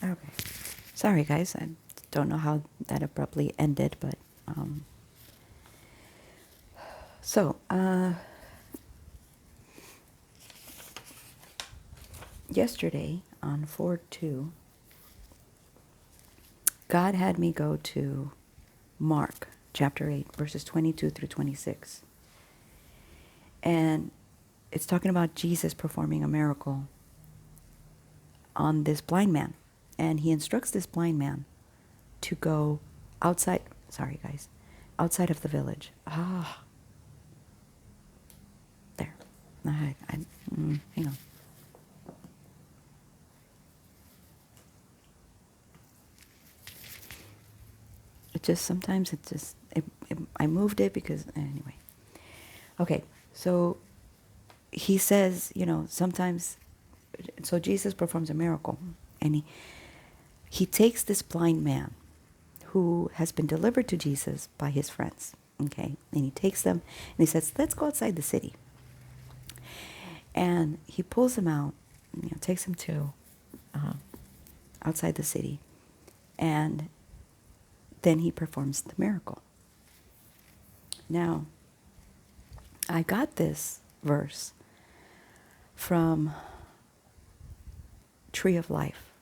Okay. Sorry, guys. I don't know how that abruptly ended, but so yesterday on 4/2, God had me go to Mark chapter 8, verses 22 through 26. And it's talking about Jesus performing a miracle on this blind man. And he instructs this blind man to go outside, sorry guys, outside of the village. There. Hang on. It just, sometimes it just, I moved it because, anyway. Okay, so he says, sometimes, so Jesus performs a miracle, and he takes this blind man who has been delivered to Jesus by his friends, okay? And he takes them, and he says, let's go outside the city. And he pulls him out, takes him to outside the city, and then he performs the miracle. Now, I got this verse from Tree of Life.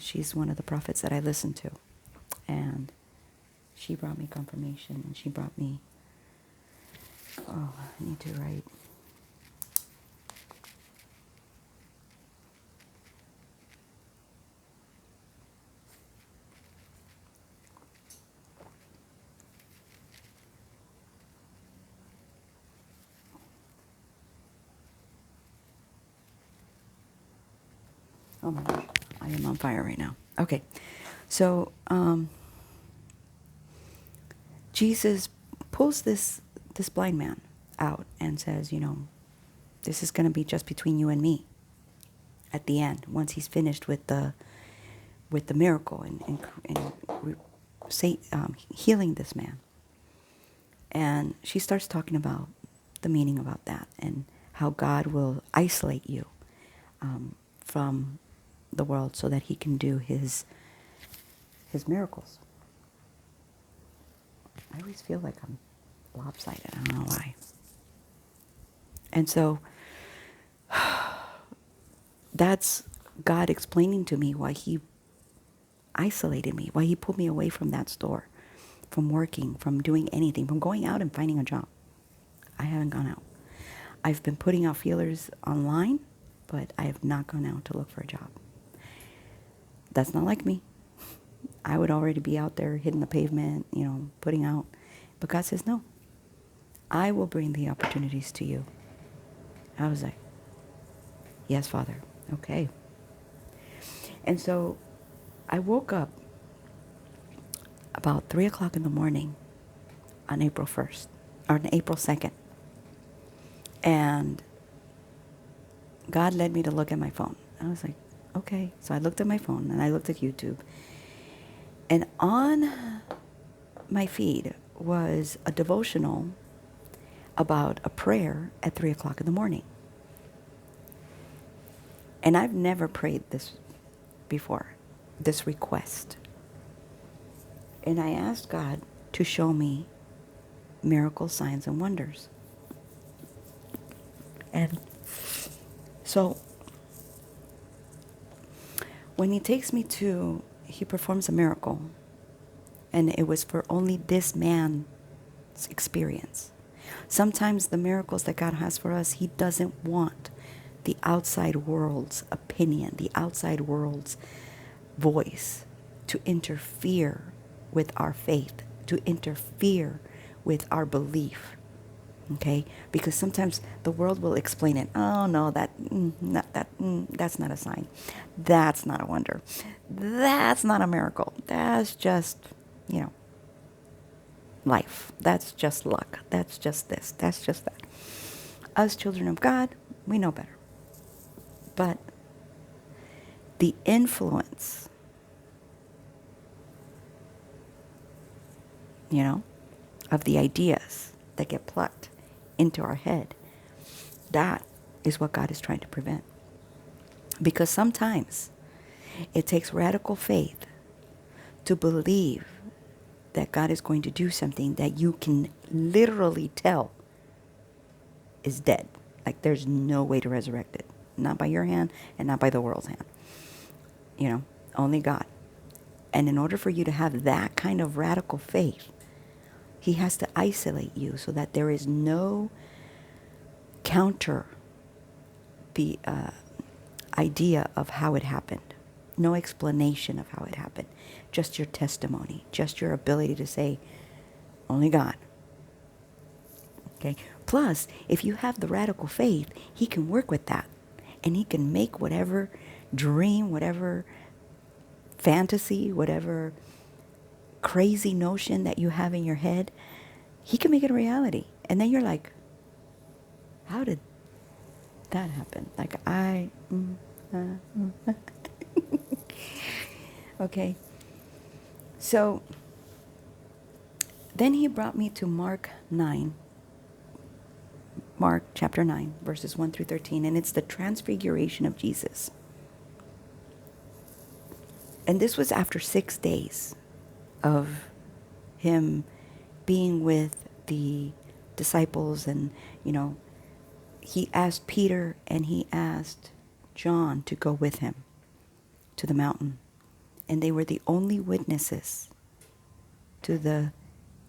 She's one of the prophets that I listen to. And she brought me confirmation, and she brought me, I need to write. Oh my gosh, I am on fire right now. Okay, so Jesus pulls this blind man out and says, this is going to be just between you and me. At the end, once he's finished with the miracle and healing this man, and she starts talking about the meaning about that and how God will isolate you from the world so that he can do his miracles. I always feel like I'm lopsided. I don't know why. And so that's God explaining to me why he isolated me, why he pulled me away from that store, from working, from doing anything, from going out and finding a job. I haven't gone out. I've been putting out feelers online, but I have not gone out to look for a job. That's not like me. I would already be out there hitting the pavement, putting out. But God says, no, I will bring the opportunities to you. I was like, yes, Father. Okay. And so I woke up about 3 o'clock in the morning on April 1st, or on April 2nd. And God led me to look at my phone. I was like, okay. So I looked at my phone and I looked at YouTube. And on my feed was a devotional about a prayer at 3 o'clock in the morning. And I've never prayed this before, this request. And I asked God to show me miracles, signs, and wonders. And so when he takes me to, he performs a miracle, and it was for only this man's experience. Sometimes the miracles that God has for us, he doesn't want the outside world's opinion, the outside world's voice to interfere with our faith, to interfere with our belief. Okay? Because sometimes the world will explain it. Oh no, that's not a sign. That's not a wonder. That's not a miracle. That's just, life. That's just luck. That's just this. That's just that. Us children of God, we know better. But the influence, of the ideas that get plucked into our head, that is what God is trying to prevent. Because sometimes It takes radical faith to believe that God is going to do something that you can literally tell is dead. Like there's no way to resurrect it. Not by your hand and not by the world's hand. You know, only God. And in order for you to have that kind of radical faith, he has to isolate you so that there is no counter the idea of how it happened. No explanation of how it happened. Just your testimony. Just your ability to say, only God. Okay. Plus, if you have the radical faith, he can work with that. And he can make whatever dream, whatever fantasy, whatever crazy notion that you have in your head, he can make it a reality. And then you're like, how did that happen? Like okay. So then he brought me to Mark chapter 9, verses 1 through 13, and it's the transfiguration of Jesus. And this was after 6 days of him being with the disciples, and, you know, he asked Peter and he asked John to go with him to the mountain. And they were the only witnesses to the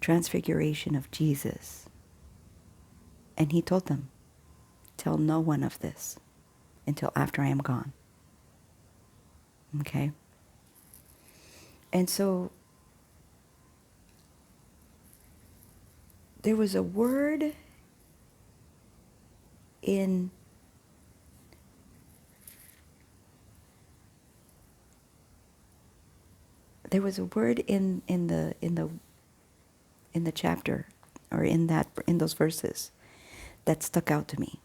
transfiguration of Jesus. And he told them, tell no one of this until after I am gone. Okay? And so there was a word in the chapter, or in those verses, that stuck out to me,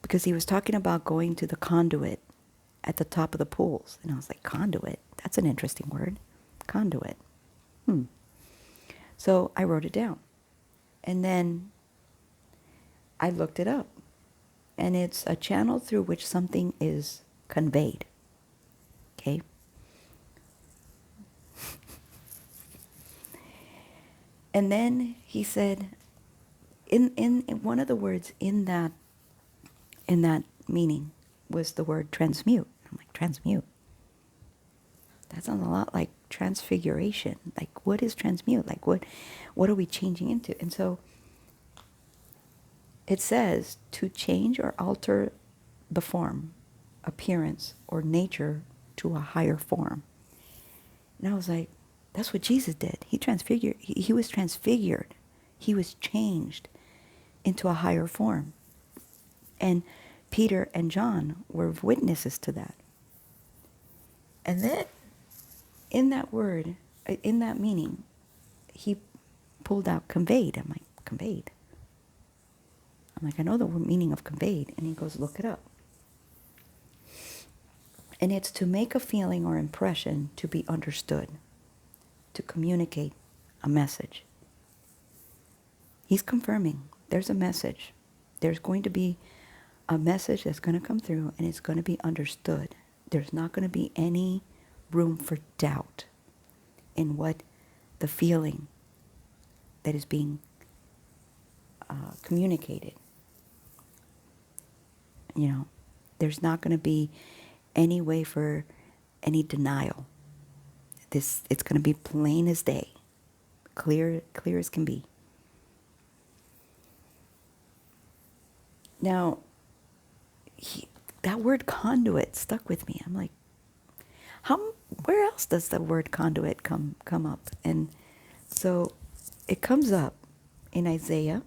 because he was talking about going to the conduit at the top of the pools, and I was like, conduit? That's an interesting word, conduit. So I wrote it down, and then I looked it up, and it's a channel through which something is conveyed. Okay. And then he said, in one of the words in that meaning was the word transmute. I'm like, transmute? That sounds a lot like transfiguration. Like, what is transmute? Like, what are we changing into? And so it says to change or alter the form, appearance, or nature to a higher form. And I was like, that's what Jesus did. He transfigured. He was transfigured. He was changed into a higher form. And Peter and John were witnesses to that. And then, in that word, in that meaning, he pulled out conveyed. I'm like, conveyed? I'm like, I know the meaning of conveyed. And he goes, look it up. And it's to make a feeling or impression to be understood, to communicate a message. He's confirming there's a message. There's going to be a message that's going to come through, and it's going to be understood. There's not going to be any room for doubt in what the feeling that is being communicated. You know, there's not going to be any way for any denial. It's going to be plain as day, clear as can be. Now, that word conduit stuck with me. I'm like, where else does the word conduit come up? And so it comes up in Isaiah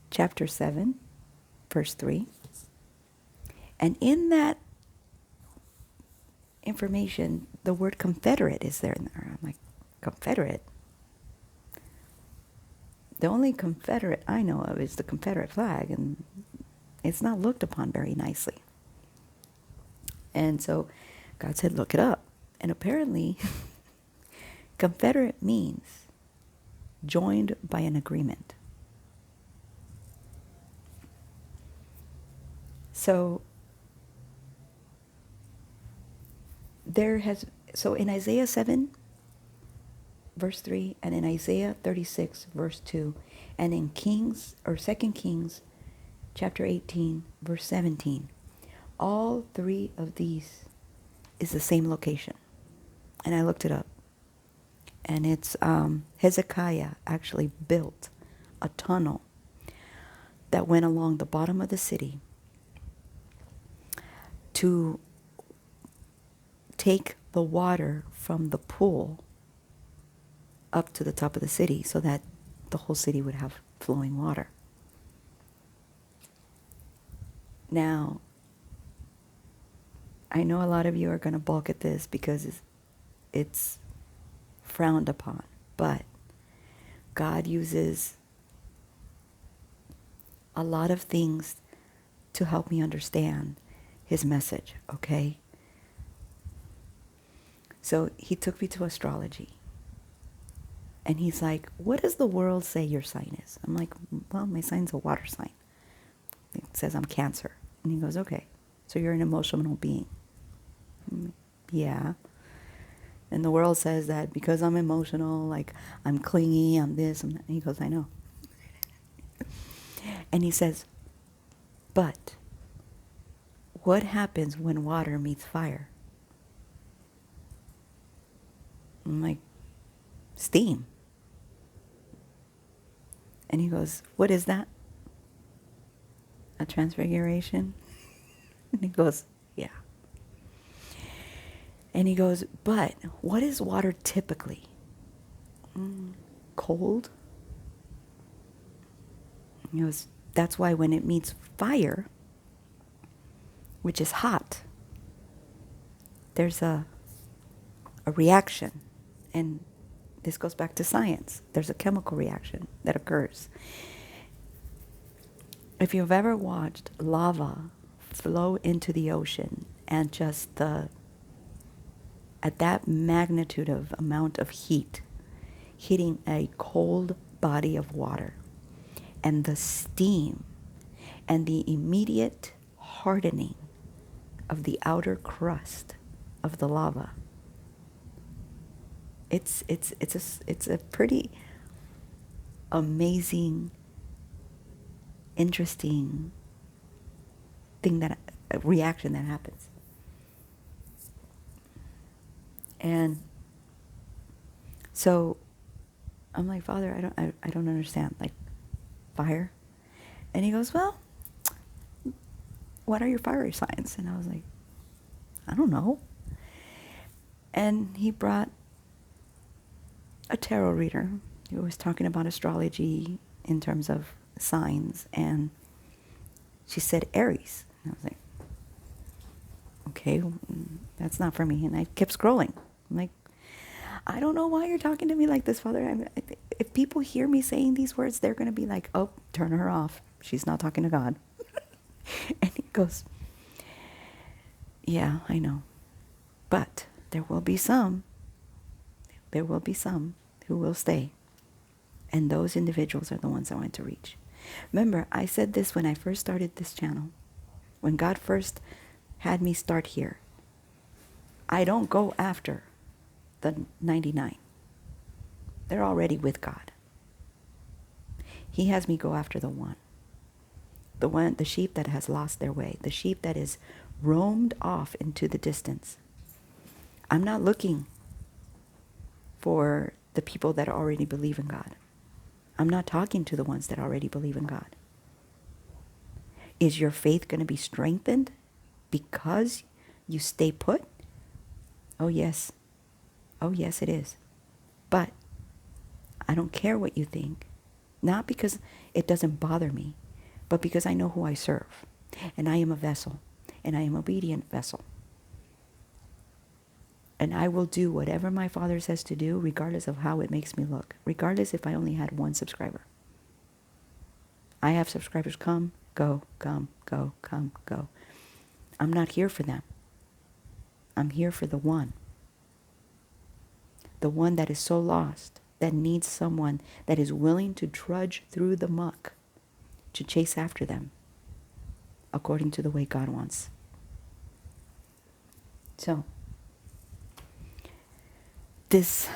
chapter 7, verse 3. And in that information, the word confederate is there. I'm like, Confederate? The only Confederate I know of is the Confederate flag, and it's not looked upon very nicely. And so God said, look it up. And apparently, Confederate means joined by an agreement. So So in Isaiah 7, verse 3, and in Isaiah 36, verse 2, and in Kings, or 2 Kings, chapter 18, verse 17, all three of these is the same location. And I looked it up. And it's Hezekiah actually built a tunnel that went along the bottom of the city to take the water from the pool up to the top of the city so that the whole city would have flowing water. Now, I know a lot of you are going to balk at this because it's frowned upon, but God uses a lot of things to help me understand his message, okay? So he took me to astrology. And he's like, what does the world say your sign is? I'm like, well, my sign's a water sign. It says I'm Cancer. And he goes, okay, so you're an emotional being. Yeah. And the world says that because I'm emotional, like I'm clingy, I'm this, I'm that. And he goes, I know. And he says, but what happens when water meets fire? I'm like, steam. And he goes, what is that? A transfiguration? And he goes, yeah. And he goes, but what is water typically? Cold? He goes, that's why when it meets fire, which is hot, there's a reaction. And this goes back to science. There's a chemical reaction that occurs. If you've ever watched lava flow into the ocean and just at that magnitude of amount of heat hitting a cold body of water, and the steam and the immediate hardening of the outer crust of the lava, it's a pretty amazing, interesting thing, that a reaction that happens. And so I'm like, Father, I don't understand, like fire. And he goes, well, what are your fiery signs? And I was like, I don't know. And he brought a tarot reader who was talking about astrology in terms of signs, and she said Aries. And I was like, okay, that's not for me. And I kept scrolling. I'm like, I don't know why you're talking to me like this, Father. If people hear me saying these words, they're going to be like, oh, turn her off. She's not talking to God. And he goes, yeah, I know. But there will be some who will stay. And those individuals are the ones I want to reach. Remember, I said this when I first started this channel. When God first had me start here. I don't go after the 99. They're already with God. He has me go after the one. The sheep that has lost their way. The sheep that is roamed off into the distance. I'm not looking for the people that already believe in God. I'm not talking to the ones that already believe in God. Is your faith going to be strengthened because you stay put? Oh, yes. Oh, yes, it is. But I don't care what you think. Not because it doesn't bother me, but because I know who I serve. And I am a vessel. And I am an obedient vessel. And I will do whatever my Father says to do, regardless of how it makes me look. Regardless if I only had one subscriber. I have subscribers come, go, come, go, come, go. I'm not here for them. I'm here for the one. The one that is so lost, that needs someone that is willing to trudge through the muck to chase after them according to the way God wants. So, this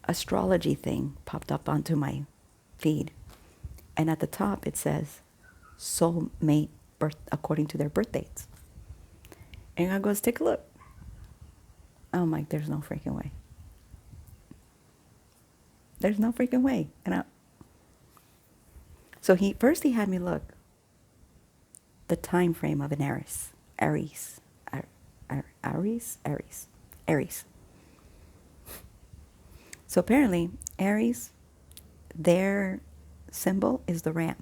astrology thing popped up onto my feed. And at the top it says, soulmate birth according to their birth dates. And I goes, take a look. I'm like, there's no freaking way. There's no freaking way. So he had me look the time frame of an Aries. So apparently, Aries, their symbol is the ram.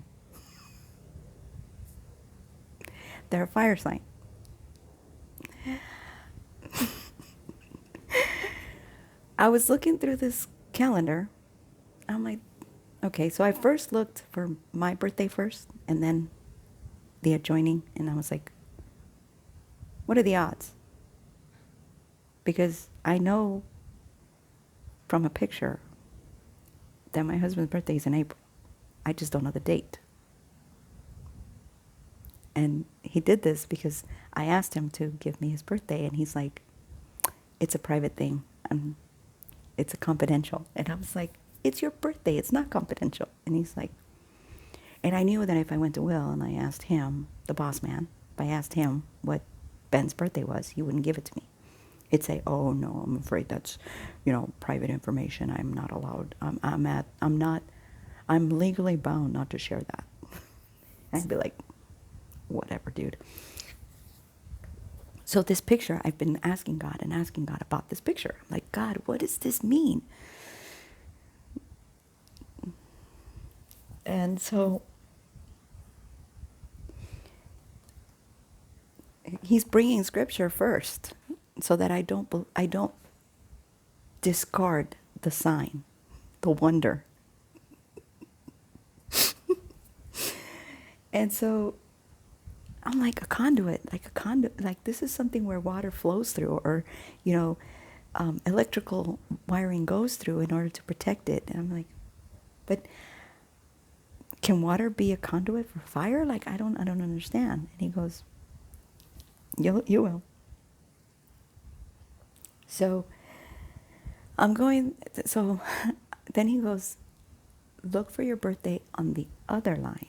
They're a fire sign. I was looking through this calendar. I'm like, okay, so I first looked for my birthday first and then the adjoining, and I was like, what are the odds? Because I know from a picture that my husband's birthday is in April. I just don't know the date. And he did this because I asked him to give me his birthday, and he's like, it's a private thing. It's a confidential. And I was like, it's your birthday. It's not confidential. And he's like, and I knew that if I went to Will and I asked him, the boss man, if I asked him what Ben's birthday was, he wouldn't give it to me. He'd say, oh no, I'm afraid that's, private information. I'm not allowed. I'm legally bound not to share that. I'd be like, whatever, dude. So this picture, I've been asking God about this picture. I'm like, God, what does this mean? And so he's bringing scripture first so that I don't discard the sign, the wonder. And so I'm like a conduit, like this is something where water flows through, or, electrical wiring goes through in order to protect it. And I'm like, but can water be a conduit for fire? Like, I don't understand. And he goes, you will. So so then he goes, look for your birthday on the other line.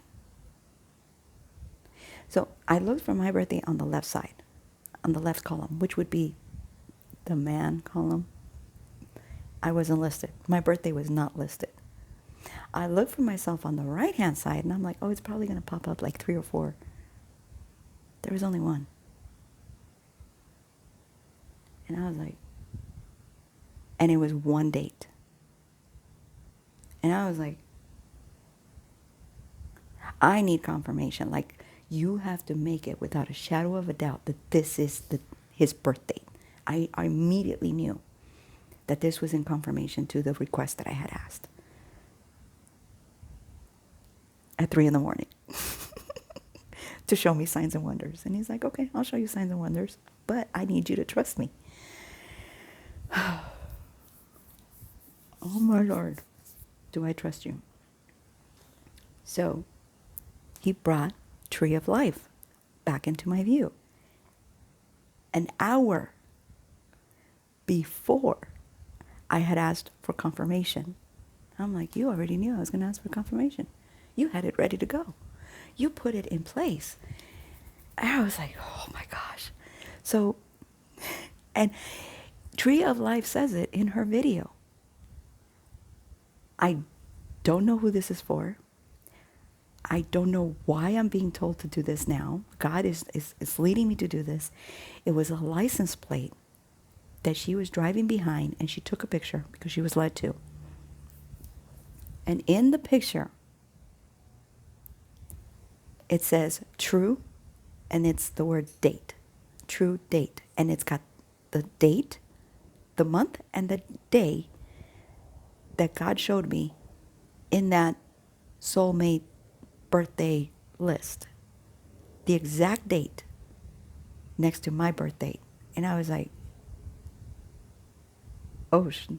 So I looked for my birthday on the left side, on the left column, which would be the man column. I wasn't listed. My birthday was not listed. I looked for myself on the right-hand side, and I'm like, oh, it's probably going to pop up like 3 or 4. There was only one. And I was like, and it was one date. And I was like, I need confirmation. Like, you have to make it without a shadow of a doubt that this is his birthday. I immediately knew that this was in confirmation to the request that I had asked. At 3 a.m. to show me signs and wonders. And he's like, okay, I'll show you signs and wonders, but I need you to trust me. Oh my Lord, do I trust you? So he brought Tree of Life back into my view. An hour before I had asked for confirmation. I'm like, you already knew I was going to ask for confirmation. You had it ready to go. You put it in place. And I was like, oh my gosh. So, and Tree of Life says it in her video. I don't know who this is for. I don't know why I'm being told to do this now. God is leading me to do this. It was a license plate that she was driving behind, and she took a picture because she was led to. And in the picture, it says true, and it's the word date. True date. And it's got the date, the month, and the day that God showed me in that soulmate birthday list. The exact date next to my birthday. And I was like, Oshna.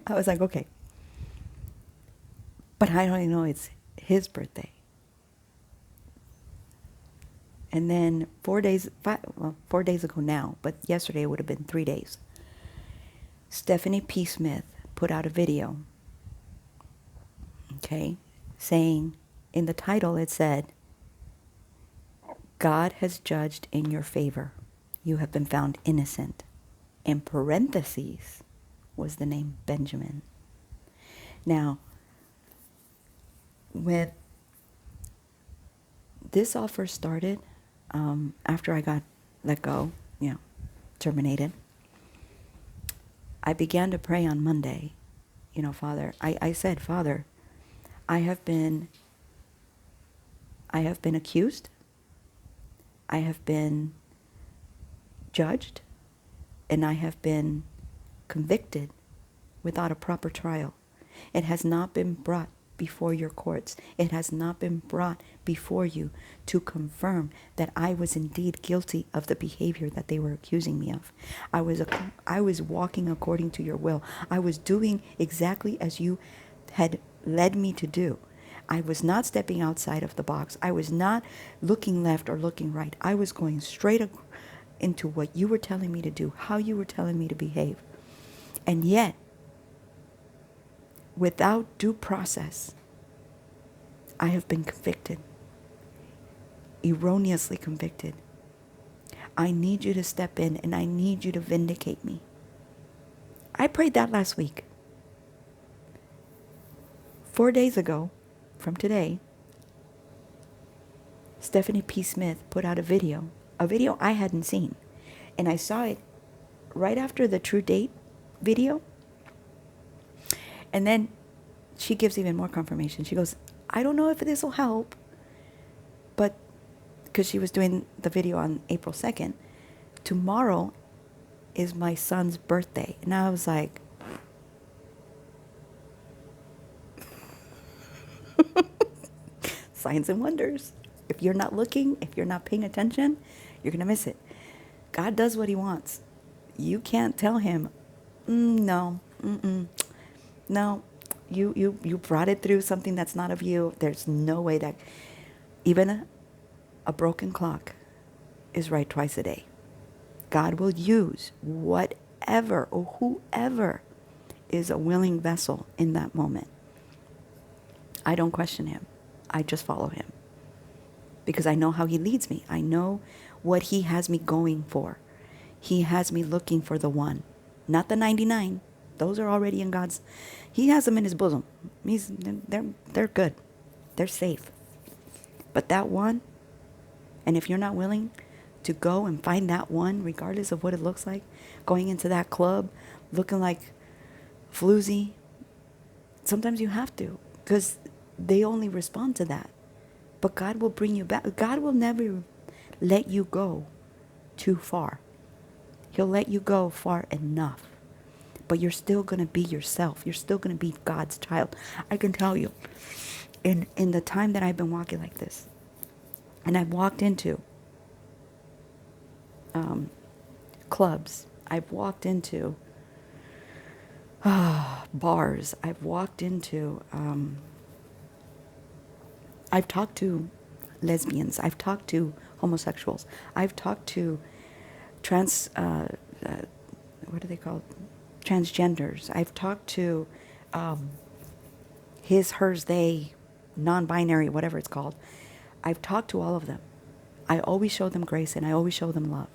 I was like, okay. But I don't know it's his birthday. And then 4 days ago now, but yesterday it would have been 3 days. Stephanie P. Smith put out a video, okay, saying, in the title it said, God has judged in your favor. You have been found innocent. In parentheses was the name Benjamin. Now, when this all first started, after I got let go, terminated, I began to pray on Monday. Father, I said, Father, I have been accused. I have been judged, and I have been convicted without a proper trial. It has not been brought before your courts. It has not been brought before you to confirm that I was indeed guilty of the behavior that they were accusing me of. I was walking according to your will. I was doing exactly as you had led me to do. I was not stepping outside of the box. I was not looking left or looking right. I was going straight into what you were telling me to do, how you were telling me to behave. And yet, without due process, I have been convicted, erroneously convicted. I need you to step in, and I need you to vindicate me. I prayed that last week. 4 days ago, from today, Stephanie P. Smith put out a video I hadn't seen. And I saw it right after the True Date video. And then she gives even more confirmation. She goes, I don't know if this will help, but because she was doing the video on April 2nd, tomorrow is my son's birthday. And I was like, signs and wonders. If you're not looking, if you're not paying attention, you're going to miss it. God does what he wants. You can't tell him, no, no, you brought it through something that's not of you. There's no way that even a broken clock is right twice a day. God will use whatever or whoever is a willing vessel in that moment. I don't question him. I just follow him. Because I know how he leads me. I know what he has me going for. He has me looking for the one, not the 99. Those are already in God's. He has them in his bosom. They're good. They're safe. But that one, and if you're not willing to go and find that one, regardless of what it looks like, going into that club, looking like floozy, sometimes you have to, because they only respond to that. But God will bring you back. God will never let you go too far. He'll let you go far enough. But you're still going to be yourself. You're still going to be God's child. I can tell you, in the time that I've been walking like this, and I've walked into clubs, I've walked into bars, I've walked into, I've talked to lesbians, I've talked to homosexuals, I've talked to what are they called? Transgenders. I've talked to his, hers, they, non-binary, whatever it's called. I've talked to all of them. I always show them grace and I always show them love.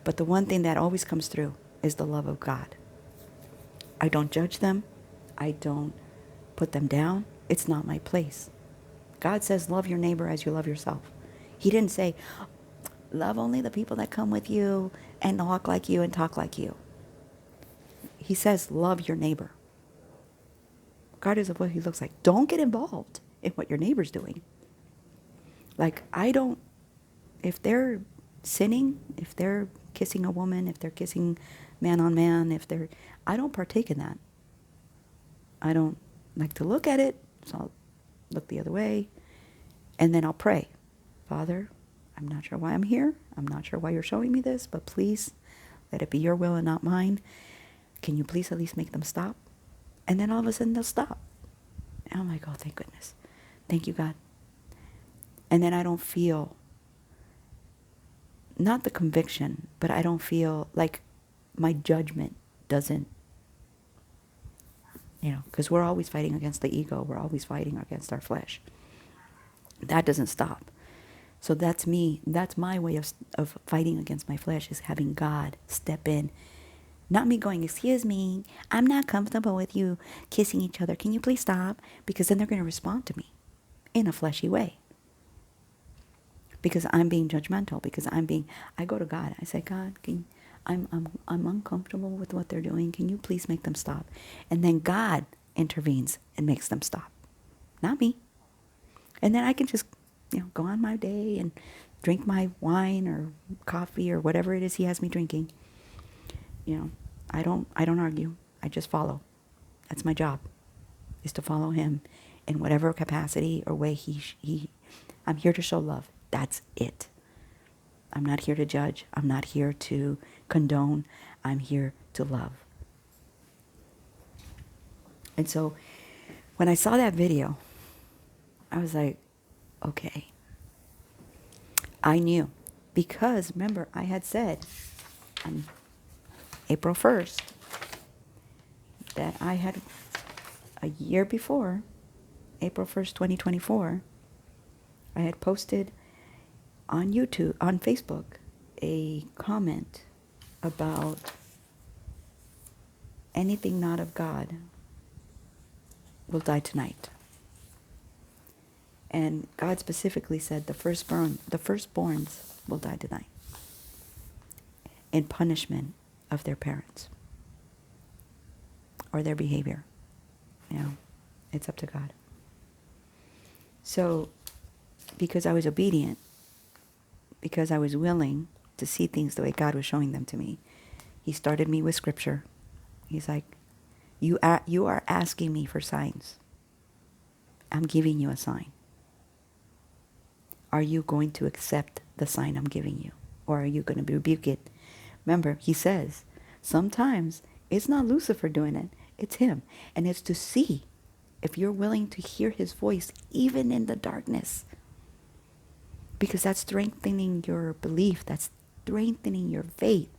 But the one thing that always comes through is the love of God. I don't judge them. I don't put them down. It's not my place. God says, love your neighbor as you love yourself. He didn't say, love only the people that come with you and walk like you and talk like you. He says, love your neighbor. Regardless of what he looks like. Don't get involved in what your neighbor's doing. Like, if they're sinning, if they're kissing a woman, if they're kissing man on man, I don't partake in that. I don't like to look at it, so I'll look the other way, and then I'll pray. Father, I'm not sure why I'm here. I'm not sure why you're showing me this, but please let it be your will and not mine. Can you please at least make them stop? And then all of a sudden they'll stop. And I'm like, oh, thank goodness. Thank you, God. And then I don't feel, not the conviction, but I don't feel like my judgment doesn't, because we're always fighting against the ego. We're always fighting against our flesh. That doesn't stop. So that's me. That's my way of fighting against my flesh, is having God step in. Not me going, excuse me, I'm not comfortable with you kissing each other. Can you please stop? Because then they're going to respond to me in a fleshy way. Because I'm being judgmental. Because I go to God. I say, God, I'm uncomfortable with what they're doing. Can you please make them stop? And then God intervenes and makes them stop. Not me. And then I can just, go on my day and drink my wine or coffee or whatever it is he has me drinking. I don't argue. I just follow. That's my job, is to follow him in whatever capacity or way I'm here to show love. That's it. I'm not here to judge. I'm not here to condone. I'm here to love. And so when I saw that video, I was like, okay. I knew, because remember, I had said on April 1st that I had, a year before, April 1st, 2024, I had posted on YouTube, on Facebook, a comment about anything not of God will die tonight. And God specifically said the firstborns will die tonight in punishment of their parents or their behavior. It's up to God. So, because I was obedient, because I was willing to see things the way God was showing them to me, he started me with scripture. He's like, you are asking me for signs. I'm giving you a sign. Are you going to accept the sign I'm giving you? Or are you going to rebuke it? Remember, he says, sometimes it's not Lucifer doing it, it's him. And it's to see if you're willing to hear his voice even in the darkness. Because that's strengthening your belief, that's strengthening your faith.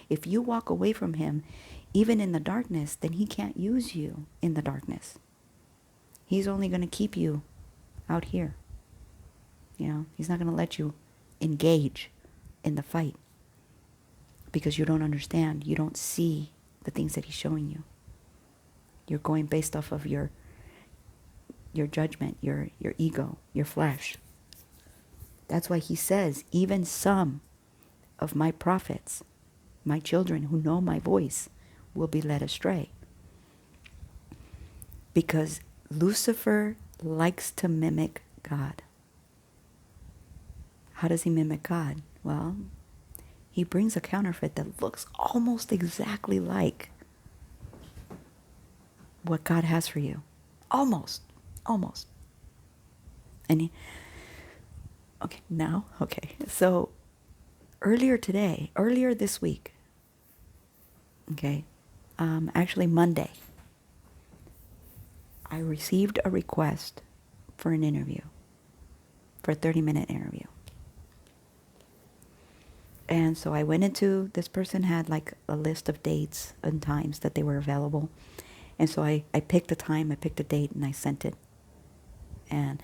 If you walk away from him, even in the darkness, then he can't use you in the darkness. He's only going to keep you out here. He's not going to let you engage in the fight because you don't understand. You don't see the things that he's showing you. You're going based off of your judgment, your ego, your flesh. That's why he says, even some of my prophets, my children who know my voice, will be led astray. Because Lucifer likes to mimic God. How does he mimic God? Well, he brings a counterfeit that looks almost exactly like what God has for you. Almost. And so earlier this week, actually Monday, I received a request for an interview, for a 30-minute interview. And so I went into, this person had like a list of dates and times that they were available. And so I picked a time, I picked a date, and I sent it. And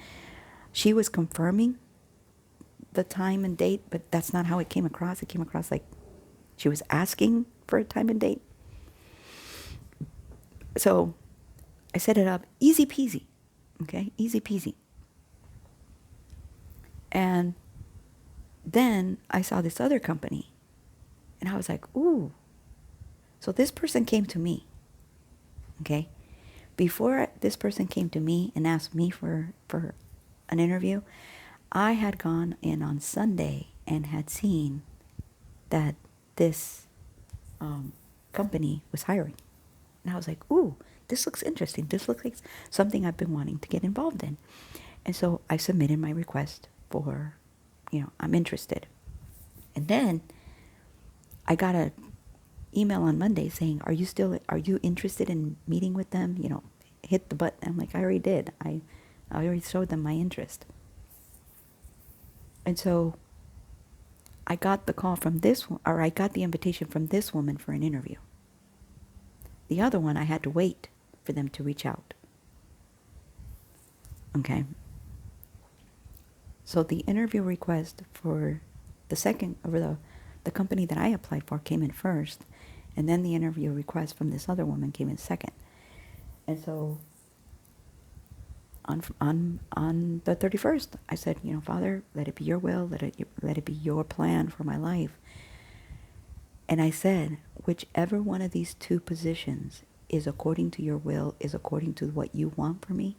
she was confirming the time and date, but that's not how it came across. It came across like she was asking for a time and date. So I set it up, easy peasy, easy peasy. And then I saw this other company, and I was like, ooh. So this person came to me, Before this person came to me and asked me for an interview, I had gone in on Sunday and had seen that this company was hiring. And I was like, ooh, this looks interesting. This looks like something I've been wanting to get involved in. And so I submitted my request for, I'm interested. And then I got an email on Monday saying, are you interested in meeting with them? Hit the button. I'm like, I already did. I already showed them my interest. And so I got the call from or I got the invitation from this woman for an interview. The other one, I had to wait for them to reach out. Okay. So the interview request for the company that I applied for came in first, and then the interview request from this other woman came in second. And so on the 31st, I said, Father, let it be your will, let it be your plan for my life. And I said, whichever one of these two positions is according to your will, is according to what you want for me,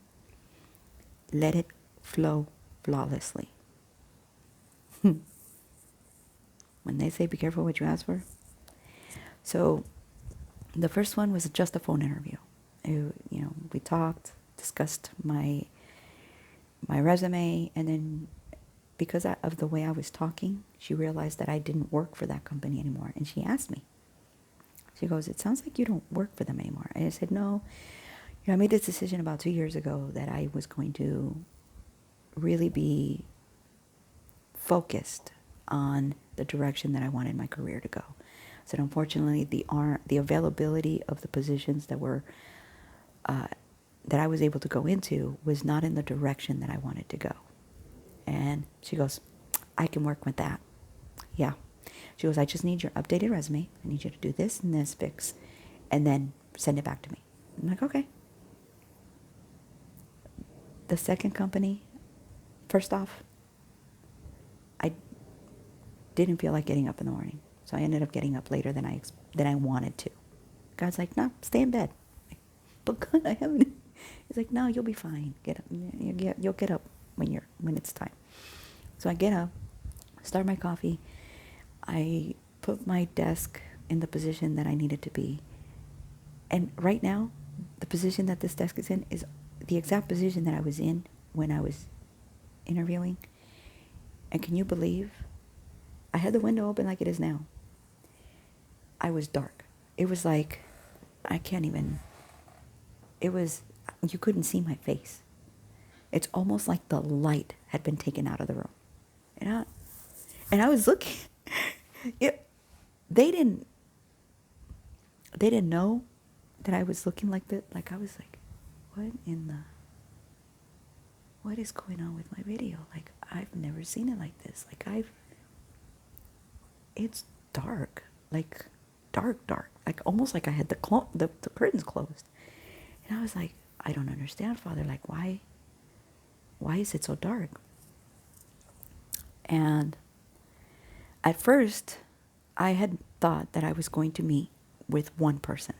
let it flow flawlessly. When they say be careful what you ask for. So the first one was just a phone interview. We talked, discussed my resume, and then because of the way I was talking, she realized that I didn't work for that company anymore. And she asked me, she goes, it sounds like you don't work for them anymore. And I said, no, I made this decision about 2 years ago that I was going to really be focused on the direction that I wanted my career to go. So unfortunately, the availability of the positions that were that I was able to go into was not in the direction that I wanted to go. And she goes, I can work with that. Yeah. She goes, I just need your updated resume. I need you to do this and this fix, and then send it back to me. I'm like, okay. The second company, first off, I didn't feel like getting up in the morning. So I ended up getting up later than I wanted to. God's like, no, stay in bed. Like, but God, I haven't. He's like, no, you'll be fine. Get up. You'll get up when it's time. So I get up, start my coffee. I put my desk in the position that I needed to be. And right now, the position that this desk is in is the exact position that I was in when I was interviewing. And can you believe? I had the window open like it is now. I was dark. It was like, you couldn't see my face. It's almost like the light had been taken out of the room. And I was looking. They didn't know that I was looking like that. Like I was like, what is going on with my video? Like I've never seen it like this. It's dark, like dark, like almost like I had the curtains closed. And I was like, I don't understand, Father. Like why is it so dark? And at first, I had thought that I was going to meet with one person.